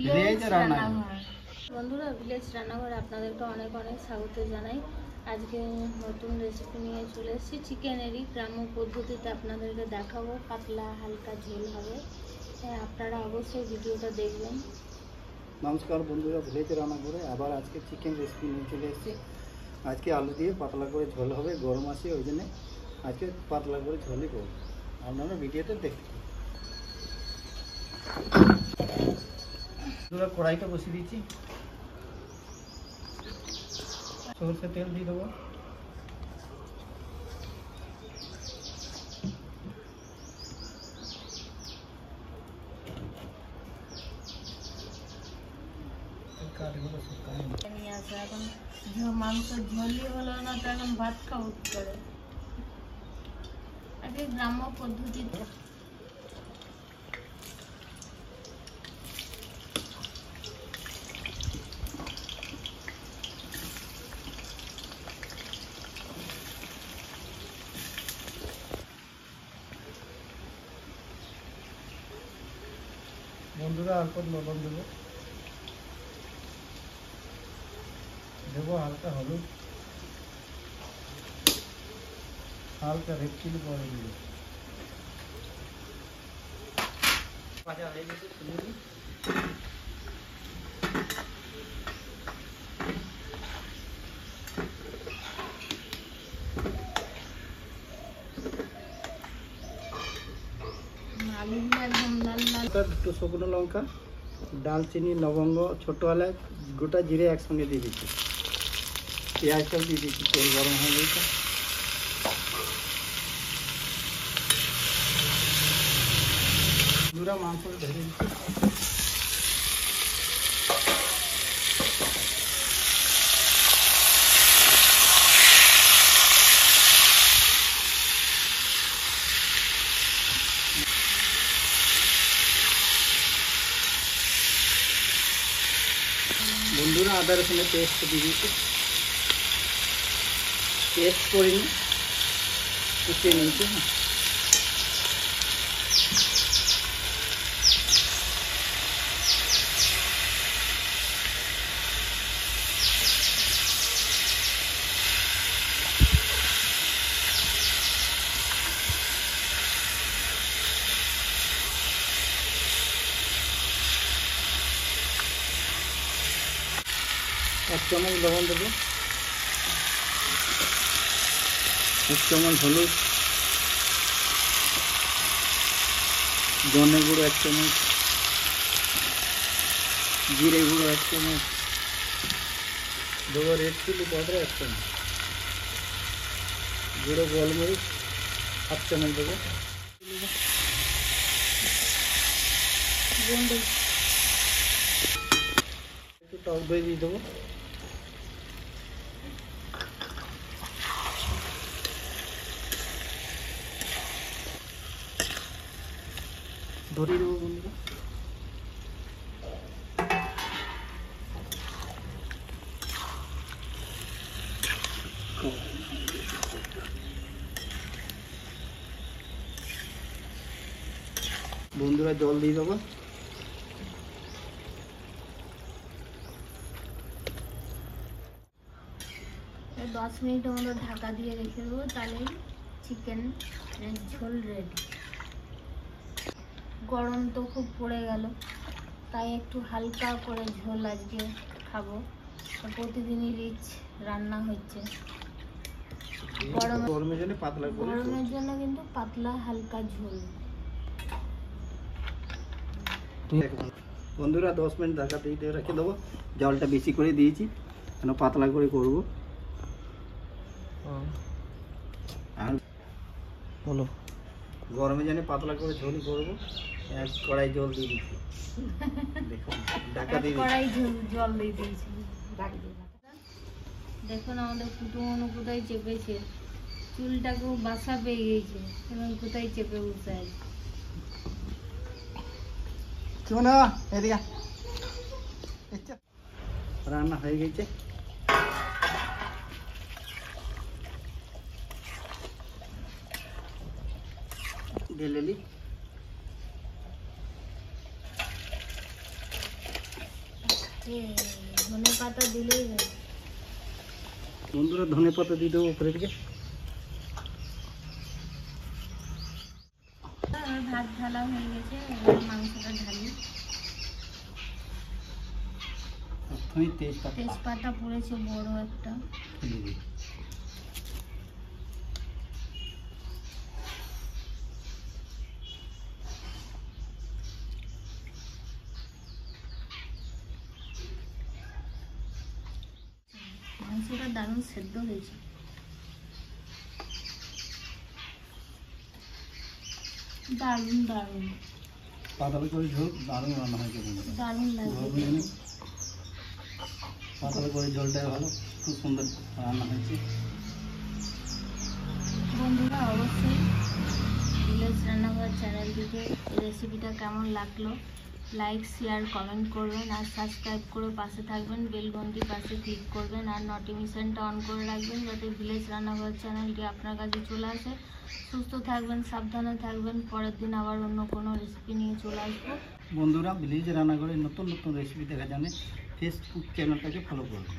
Village রান্নাঘর। বন্ধুরা, village রান্নাঘরে আপনাদেরকে অনেক অনেক স্বাগত জানাই। আজকে নতুন রেসিপি নিয়ে চলে এসেছি। চিকেনেরই গ্রাম্য পদ্ধতিতে আপনাদেরকে দেখাবো। পাতলা হালকা ঝোল হবে, আপনারা অবশ্যই ভিডিওটা দেখবেন। নমস্কার বন্ধুরা, ভিলেজ রান্নাঘরে আবার আজকে চিকেন রেসিপি নিয়ে চলে এসেছি। আজকে আলু দিয়ে পাতলা করে ঝোল হবে, গরম আছে ওই জন্যে আজকে পাতলা করে ঝোলই করব। আপনারা ভিডিওটা দেখতে কড়াইটা বসিয়ে দিচ্ছি, সরষে তেল দিয়ে দেবো। এখন মাংস ঝোলই হলো না, তো এখন ভাত খাওয়া করে আগে গ্রাম্য পদ্ধতিতে। বন্ধুরা অল্প লবণ দেবো, হালকা হলুদ, হালকা রেড চিলি পাউডার দিব। ভাজা হয়ে গেছে, তুলে দিই। দুটো শুকনো লঙ্কা, ডালচিনি, লবঙ্গ, ছোট এলাচ, গোটা জিরে একসঙ্গে দিয়ে দিচ্ছি। পেঁয়াজটাও দিয়ে দিচ্ছি। তেল গরম হয়ে গেছে, পুরা মাংস ধরে দিচ্ছি। বন্ধুরা আদা রসুনের পেস্ট দিয়ে দিচ্ছি। পেস্ট করিনি, কুচিয়ে নিয়েছি। এক চামচ লবণ দেবো, এক চামচ হলুদ, ধনে গুঁড়ো এক চামচ, জিরে গুঁড়ো এক চামচ দেবো, রেড চিলি পাউডার এক চামচ, গুঁড়ো গোলমরিচ হাফ চামচ দেবো, একটু টক দই দিয়ে দেবো। ধরিয়ে দেবো বন্ধুরা। বন্ধুরা জল দিয়ে দেবো। 10 মিনিটের মতো ঢাকা দিয়ে রেখে দেবো, তাহলে চিকেন ঝোল রেডি। গরম তো খুব পড়ে গেল, তাই একটু হালকা করে ঝোল আজকে খাবো। প্রতিদিনই রিচ রান্না হচ্ছে, গরমের জন্য পাতলা, গরমের জন্য কিন্তু পাতলা হালকা ঝোল। বন্ধুরা 10 মিনিট ঢাকা দিয়ে রেখে দেবো। জলটা বেশি করে দিয়েছি, কেন পাতলা করে করবো। আর বলো, গরমের জন্য পাতলা করে ঝোল করবো। এক কড়াই জল দিয়ে দিচ্ছি, দেখুন ঢাকা দিয়ে কড়াই জল দিয়ে দিয়েছি। দেখুন আমাদের কুটুমনু কোথায় চেপেছে, চুলটাকেও বাসা পেয়ে গেছে এবং কোথায় চেপে বসে আছে। রান্না হয়ে গেছে। ঢেলে নিই। ধনে পাতা দিলেই হয়। বন্ধুরা ধনে পাতা দিয়ে দেবো উপরে দিকে। আমার ভাত ঢালা হয়ে গেছে, এবার মাংসটা ঢালি। প্রথমেই তেজপাতা তেজপাতা পড়েছে বড় একটা। দিয়ে দিই। মাংসটা দারুণ সেদ্ধ হয়েছে। দারুণ দারুণ পাতলা করে ঝোল দারুণ রান্না হয়েছে বন্ধুরা। দারুণ লাগছে। পাতলা করে ঝোলটাই ভালো, খুব সুন্দর রান্না হয়েছে। বন্ধুরা অবশ্যই ভিলেজ রান্নাঘর চ্যানেলটিকে রেসিপিটা কেমন লাগলো লাইক শেয়ার কমেন্ট করবেন, আর সাবস্ক্রাইব করে পাশে থাকবেন, বেল ঘন্টি পাশে ক্লিক করবেন, আর নোটিফিকেশনটা অন করে রাখবেন যাতে ভিলেজ রান্নাঘর চ্যানেলটি আপনার কাছে চলে আসে। সুস্থ থাকবেন, সাবধানে থাকবেন। পরের দিন আবার অন্য কোনো রেসিপি নিয়ে চলে আসবো। বন্ধুরা ভিলেজ রান্নাঘরে নতুন নতুন রেসিপি দেখার জন্য ফেসবুক চ্যানেলটাকে ফলো করবেন।